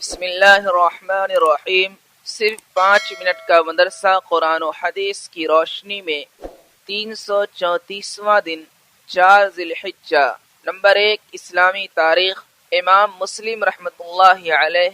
بسم اللہ الرحمن الرحیم۔ صرف 5 منٹ کا مدرسہ قرآن و حدیث کی روشنی میں 334واں دن 4 ذی الحجہ۔ نمبر 1، اسلامی تاریخ۔ امام مسلم رحمۃ اللہ علیہ،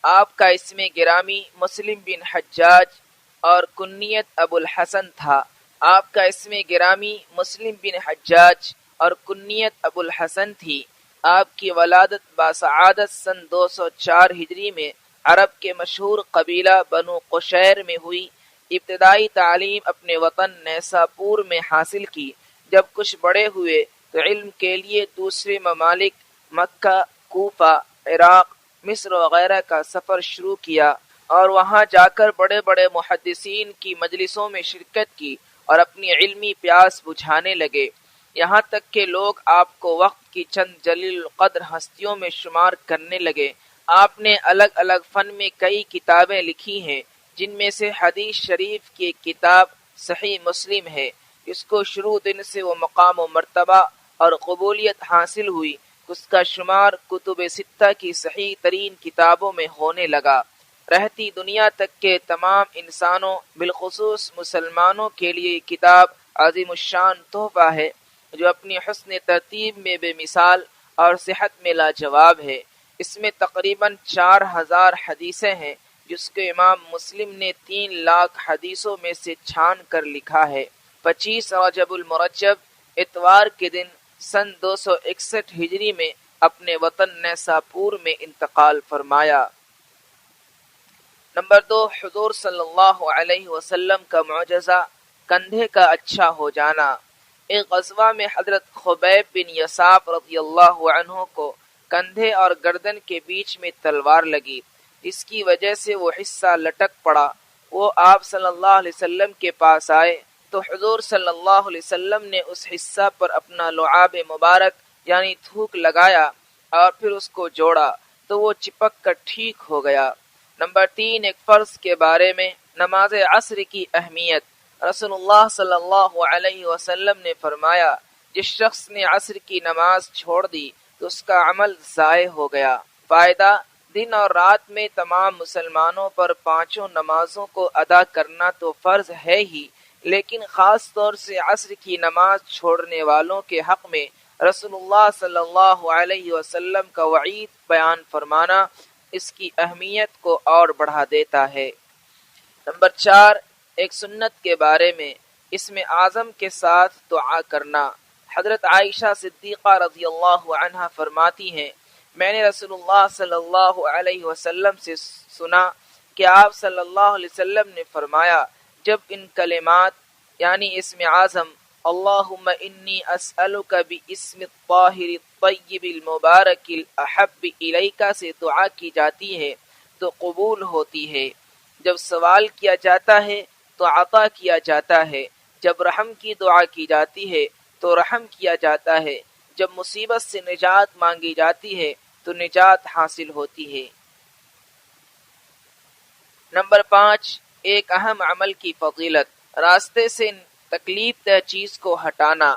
آپ کا اسم گرامی مسلم بن حجاج اور کنیت ابو الحسن تھا۔ آپ کا اسم گرامی مسلم بن حجاج اور کنیت ابو الحسن تھی۔ آپ کی ولادت باسعادت سن 204 ہجری میں عرب کے مشہور قبیلہ بنو قشیر میں ہوئی۔ ابتدائی تعلیم اپنے وطن نیساپور میں حاصل کی۔ جب کچھ بڑے ہوئے تو علم کے لیے دوسرے ممالک مکہ، کوفہ، عراق، مصر وغیرہ کا سفر شروع کیا اور وہاں جا کر بڑے بڑے محدثین کی مجلسوں میں شرکت کی اور اپنی علمی پیاس بجھانے لگے، یہاں تک کہ لوگ آپ کو وقت کی چند جلیل القدر ہستیوں میں شمار کرنے لگے۔ آپ نے الگ الگ فن میں کئی کتابیں لکھی ہیں، جن میں سے حدیث شریف کی ایک کتاب صحیح مسلم ہے، جس کو شروع دن سے وہ مقام و مرتبہ اور قبولیت حاصل ہوئی، اس کا شمار کتب ستہ کی صحیح ترین کتابوں میں ہونے لگا۔ رہتی دنیا تک کے تمام انسانوں بالخصوص مسلمانوں کے لیے یہ کتاب عظیم الشان تحفہ ہے، جو اپنی حسن ترتیب میں بے مثال اور صحت میں لاجواب ہے۔ اس میں تقریباً 4000 حدیثیں ہیں، جس کو امام مسلم نے 3 لاکھ حدیثوں میں سے چھان کر لکھا ہے۔ 25 رجب المرجب اتوار کے دن سن 261 ہجری میں اپنے وطن نیساپور میں انتقال فرمایا۔ نمبر 2، حضور صلی اللہ علیہ وسلم کا معجزہ، کندھے کا اچھا ہو جانا۔ ایک غزوہ میں حضرت خبیب بن یصاف رضی اللہ عنہ کو کندھے اور گردن کے بیچ میں تلوار لگی، اس کی وجہ سے وہ حصہ لٹک پڑا۔ وہ آپ صلی اللہ علیہ وسلم کے پاس آئے تو حضور صلی اللہ علیہ وسلم نے اس حصہ پر اپنا لعاب مبارک یعنی تھوک لگایا اور پھر اس کو جوڑا تو وہ چپک کر ٹھیک ہو گیا۔ نمبر 3، ایک فرض کے بارے میں، نماز عصر کی اہمیت۔ رسول اللہ صلی اللہ علیہ وسلم نے فرمایا، جس شخص نے عصر کی نماز چھوڑ دی تو اس کا عمل ضائع ہو گیا۔ فائدہ، دن اور رات میں تمام مسلمانوں پر 5 نمازوں کو ادا کرنا تو فرض ہے ہی، لیکن خاص طور سے عصر کی نماز چھوڑنے والوں کے حق میں رسول اللہ صلی اللہ علیہ وسلم کا وعید بیان فرمانا اس کی اہمیت کو اور بڑھا دیتا ہے۔ نمبر 4، ایک سنت کے بارے میں، اسم اعظم کے ساتھ دعا کرنا۔ حضرت عائشہ صدیقہ رضی اللہ عنہا فرماتی ہیں، میں نے رسول اللہ صلی اللہ علیہ وسلم سے سنا کہ آپ صلی اللہ علیہ وسلم نے فرمایا، جب ان کلمات یعنی اسم اعظم اللہم انی اسألک باسم الطاہر الطیب المبارک الاحب الیک سے دعا کی جاتی ہے تو قبول ہوتی ہے۔ جب سوال کیا جاتا ہے تو عطا کیا جاتا ہے، جب رحم کی دعا کی جاتی ہے تو رحم کیا جاتا ہے، جب مصیبت سے نجات مانگی جاتی ہے تو نجات حاصل ہوتی ہے۔ نمبر 5، ایک اہم عمل کی فضیلت، راستے سے تکلیف دہ چیز کو ہٹانا۔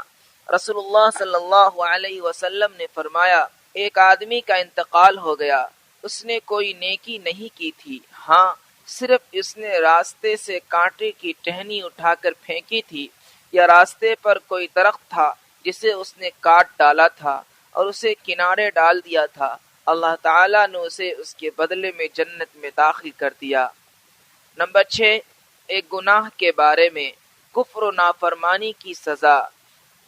رسول اللہ صلی اللہ علیہ وسلم نے فرمایا، ایک آدمی کا انتقال ہو گیا، اس نے کوئی نیکی نہیں کی تھی، ہاں صرف اس نے راستے سے کانٹے کی ٹہنی اٹھا کر پھینکی تھی، یا راستے پر کوئی درخت تھا جسے اس نے کاٹ ڈالا تھا اور اسے کنارے ڈال دیا تھا، اللہ تعالیٰ نے اسے اس کے بدلے میں جنت میں داخل کر دیا۔ نمبر 6، ایک گناہ کے بارے میں، کفر و نافرمانی کی سزا۔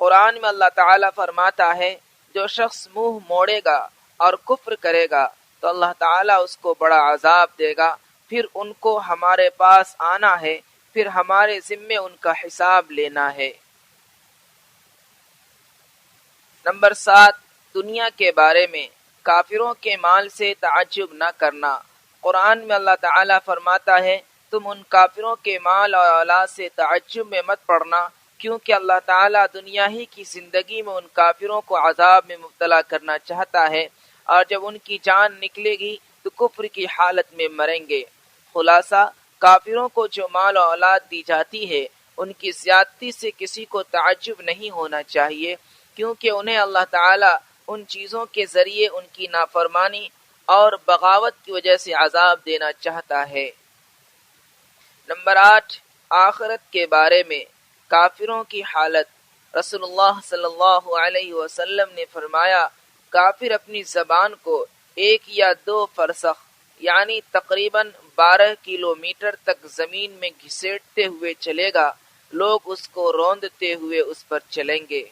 قرآن میں اللہ تعالیٰ فرماتا ہے، جو شخص منہ موڑے گا اور کفر کرے گا تو اللہ تعالیٰ اس کو بڑا عذاب دے گا، پھر ان کو ہمارے پاس آنا ہے، پھر ہمارے ذمے ان کا حساب لینا ہے۔ نمبر 7، دنیا کے بارے میں، کافروں کے مال سے تعجب نہ کرنا۔ قرآن میں اللہ تعالیٰ فرماتا ہے، تم ان کافروں کے مال اور اولاد سے تعجب میں مت پڑنا، کیونکہ اللہ تعالیٰ دنیا ہی کی زندگی میں ان کافروں کو عذاب میں مبتلا کرنا چاہتا ہے، اور جب ان کی جان نکلے گی تو کفر کی حالت میں مریں گے۔ خلاصہ، کافروں کو جو مال و اولاد دی جاتی ہے، ان کی زیادتی سے کسی کو تعجب نہیں ہونا چاہیے، کیونکہ انہیں اللہ تعالیٰ ان چیزوں کے ذریعے ان کی نافرمانی اور بغاوت کی وجہ سے عذاب دینا چاہتا ہے۔ نمبر 8، آخرت کے بارے میں کافروں کی حالت۔ رسول اللہ صلی اللہ علیہ وسلم نے فرمایا، کافر اپنی زبان کو 1 یا 2 فرسخ یعنی تقریباً 12 کلومیٹر تک زمین میں گھسیٹتے ہوئے چلے گا، لوگ اس کو روندتے ہوئے اس پر چلیں گے۔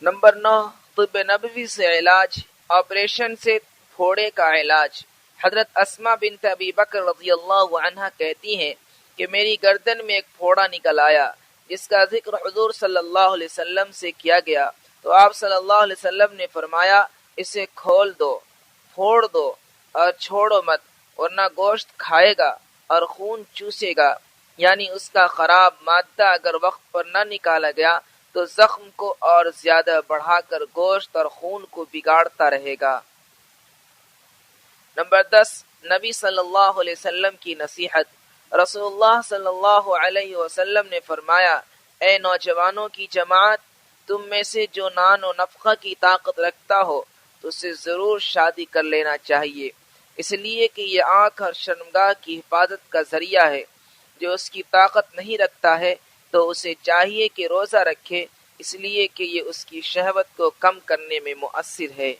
نمبر 9، طب نبوی سے علاج، آپریشن سے پھوڑے کا علاج۔ حضرت اسماء بنت ابی بکر رضی اللہ عنہا کہتی ہیں کہ میری گردن میں ایک پھوڑا نکل آیا، جس کا ذکر حضور صلی اللہ علیہ وسلم سے کیا گیا تو آپ صلی اللہ علیہ وسلم نے فرمایا، اسے کھول دو، پھوڑ دو اور چھوڑو مت، ورنہ گوشت کھائے گا اور خون چوسے گا، یعنی اس کا خراب مادہ اگر وقت پر نہ نکالا گیا تو زخم کو اور زیادہ بڑھا کر گوشت اور خون کو بگاڑتا رہے گا۔ نمبر 10، نبی صلی اللہ علیہ وسلم کی نصیحت۔ رسول اللہ صلی اللہ علیہ وسلم نے فرمایا، اے نوجوانوں کی جماعت، تم میں سے جو نان و نفقہ کی طاقت رکھتا ہو تو اسے ضرور شادی کر لینا چاہیے، اس لیے کہ یہ آنکھ اور شرمگاہ کی حفاظت کا ذریعہ ہے۔ جو اس کی طاقت نہیں رکھتا ہے تو اسے چاہیے کہ روزہ رکھے، اس لیے کہ یہ اس کی شہوت کو کم کرنے میں مؤثر ہے۔